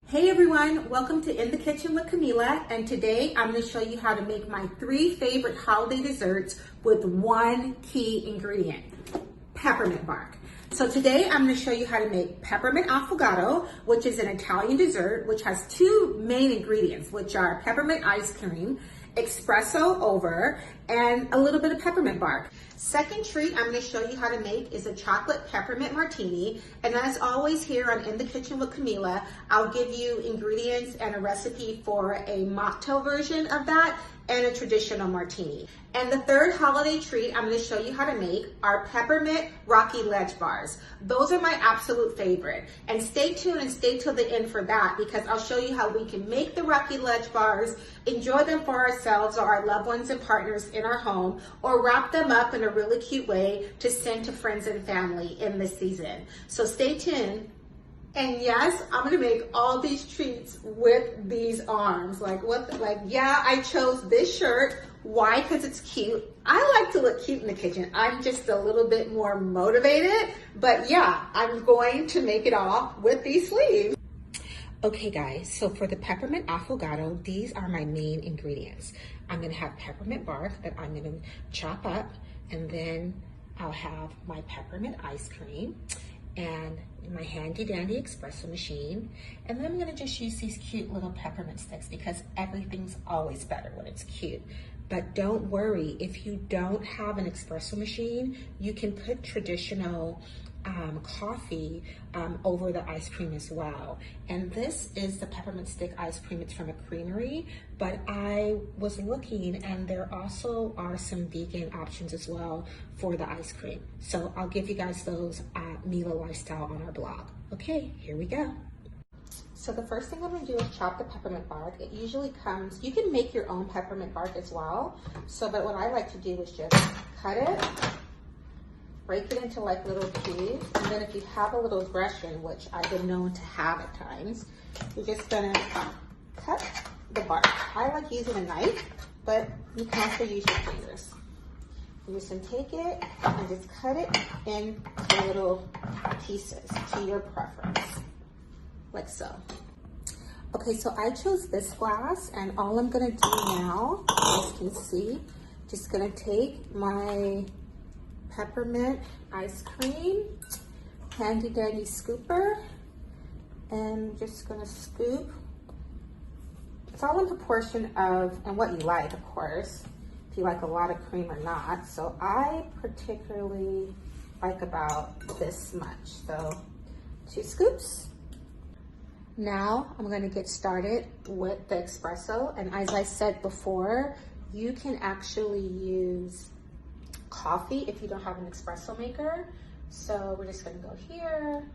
Hey everyone, welcome to In the Kitchen with Kamilah, and today I'm going to show you how to make my 3 favorite holiday desserts with one key ingredient, peppermint bark. So today I'm going to show you how to make Peppermint Affogato, which is an Italian dessert which has 2 main ingredients, which are peppermint ice cream, espresso over, and a little bit of peppermint bark. Second treat I'm going to show you how to make is a chocolate peppermint martini. And as always here on In the Kitchen with Kamilah, I'll give you ingredients and a recipe for a mocktail version of that and a traditional martini. And the third holiday treat I'm going to show you how to make are peppermint Rocky Ledge bars. Those are my absolute favorite. And stay tuned and stay till the end for that, because I'll show you how we can make the Rocky Ledge bars, enjoy them for ourselves or our loved ones and partners in our home, or wrap them up in a really cute way to send to friends and family in this season. So stay tuned. And yes, I'm gonna make all these treats with these arms. Yeah, I chose this shirt. Why? Because it's cute. I like to look cute in the kitchen. I'm just a little bit more motivated, but yeah, I'm going to make it all with these sleeves. Okay guys, so for the peppermint affogato, these are my main ingredients. I'm gonna have peppermint bark that I'm gonna chop up, and then I'll have my peppermint ice cream and my handy dandy espresso machine. And then I'm gonna just use these cute little peppermint sticks because everything's always better when it's cute. But don't worry, if you don't have an espresso machine, you can put traditional coffee over the ice cream as well. And this is the peppermint stick ice cream. It's from a creamery, but I was looking and there also are some vegan options as well for the ice cream. So I'll give you guys those at Mila Lifestyle on our blog. Okay, here we go. So the first thing I'm gonna do is chop the peppermint bark. It usually comes, you can make your own peppermint bark as well. But what I like to do is just cut it, break it into like little cubes, and then if you have a little Gresham, which I've been known to have at times, you're just gonna cut the bark. I like using a knife, but you can also use your fingers. You just take it and just cut it into little pieces to your preference, like so. Okay, so I chose this glass, and all I'm gonna do now, as you can see, just gonna take my peppermint ice cream, handy dandy scooper, and just gonna scoop. It's all in proportion of, and what you like, of course, if you like a lot of cream or not. So I particularly like about this much, so 2 scoops. Now I'm gonna get started with the espresso, and as I said before, you can actually use coffee if you don't have an espresso maker. So we're just gonna go here.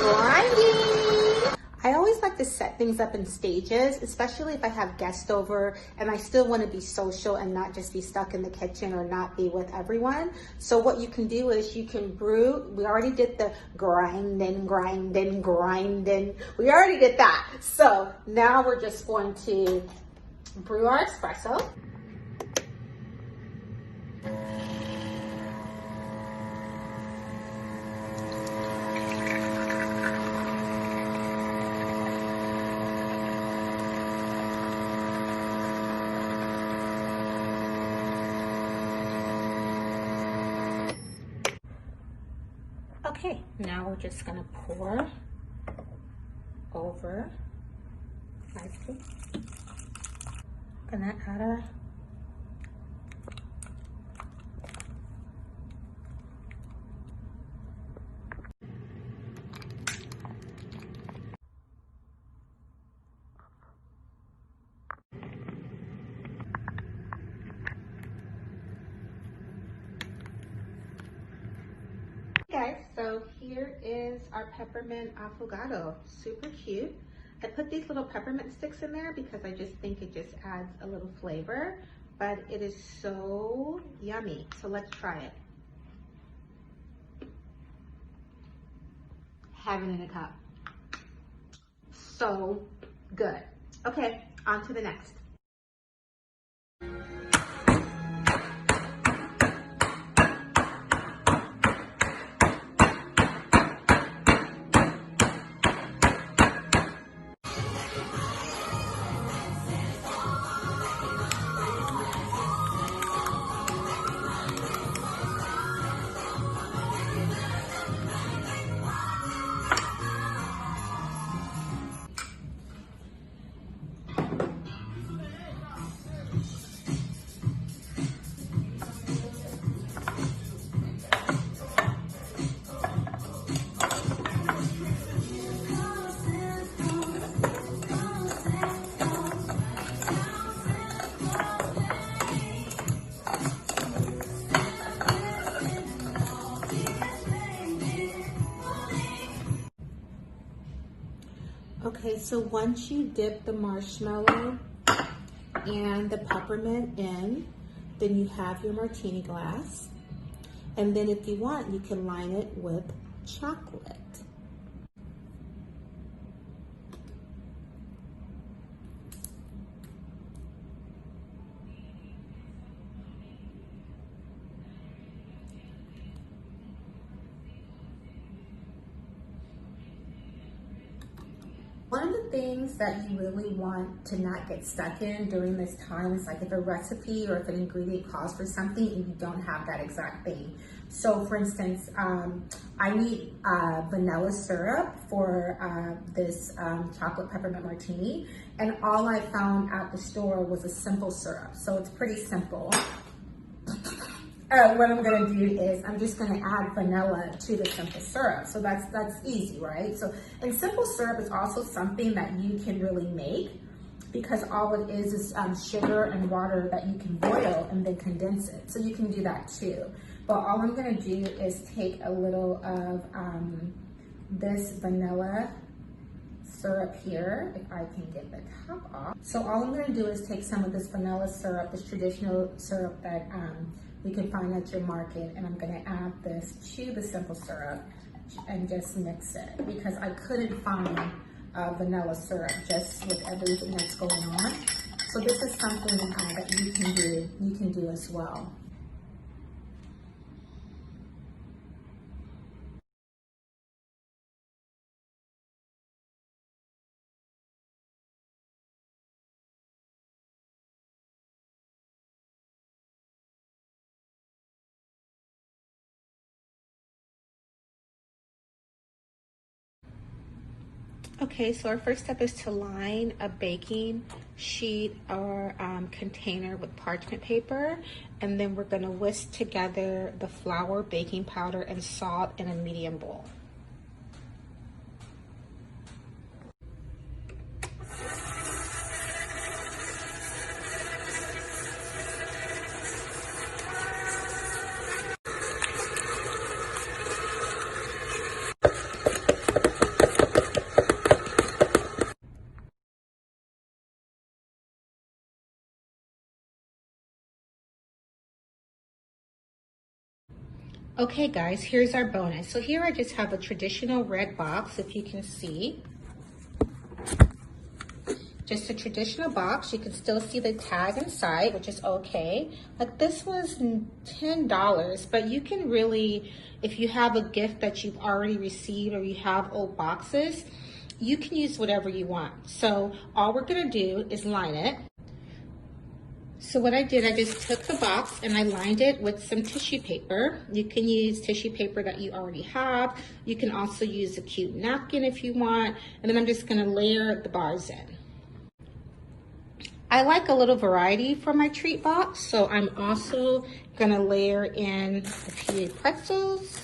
Grinding. I always like to set things up in stages, especially if I have guests over and I still want to be social and not just be stuck in the kitchen or not be with everyone. So what you can do is you can brew. We already did the grinding. We already did that. So now we're just going to brew our espresso. Okay, now we're just gonna pour over ice cream. Gonna add our guys, so here is our peppermint affogato. Super cute. I put these little peppermint sticks in there because I just think it just adds a little flavor, but it is so yummy. So let's try it. Heaven in a cup. So good. Okay, on to the next. Okay, so once you dip the marshmallow and the peppermint in, then you have your martini glass. And then if you want, you can line it with chocolate. One of the things that you really want to not get stuck in during this time is like if a recipe or if an ingredient calls for something and you don't have that exact thing. So for instance, I need vanilla syrup for this chocolate peppermint martini, and all I found at the store was a simple syrup. So it's pretty simple. What I'm gonna do is I'm just gonna add vanilla to the simple syrup. So that's easy, right? So, and simple syrup is also something that you can really make because all it is sugar and water that you can boil and then condense it. So you can do that too. But all I'm gonna do is take a little of this vanilla syrup here, if I can get the top off. So all I'm gonna do is take some of this vanilla syrup, this traditional syrup that you can find at your market, and I'm gonna add this to the simple syrup and just mix it because I couldn't find vanilla syrup just with everything that's going on. So this is something that you can do as well. Okay, so our first step is to line a baking sheet or container with parchment paper, and then we're gonna whisk together the flour, baking powder, and salt in a medium bowl. Okay guys, here's our bonus. So here I just have a traditional red box, if you can see. Just a traditional box. You can still see the tag inside, which is okay. Like this was $10, but you can really, if you have a gift that you've already received or you have old boxes, you can use whatever you want. So all we're gonna do is line it. So what I did, I just took the box and I lined it with some tissue paper. You can use tissue paper that you already have. You can also use a cute napkin if you want. And then I'm just gonna layer the bars in. I like a little variety for my treat box, so I'm also gonna layer in a few pretzels,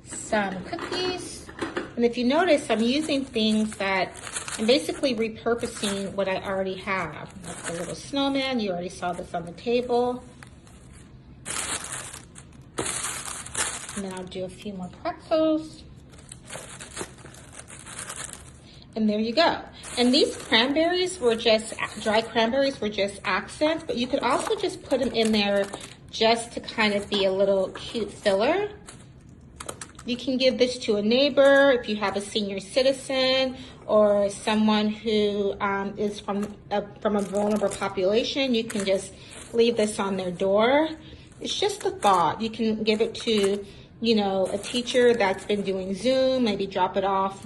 some cookies, and if you notice, I'm using things that I'm basically repurposing what I already have. Like the little snowman, you already saw this on the table. And then I'll do a few more pretzels. And there you go. And these cranberries were just, dry cranberries were just accents, but you could also just put them in there just to kind of be a little cute filler. You can give this to a neighbor if you have a senior citizen or someone who is from a vulnerable population. You can just leave this on their door. It's just a thought. You can give it to, you know, a teacher that's been doing Zoom, maybe drop it off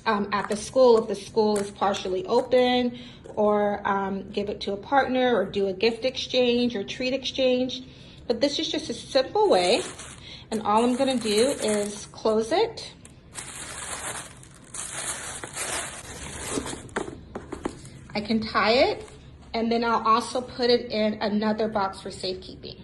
at the school if the school is partially open, or give it to a partner or do a gift exchange or treat exchange. But this is just a simple way. And all I'm gonna do is close it. I can tie it, and then I'll also put it in another box for safekeeping.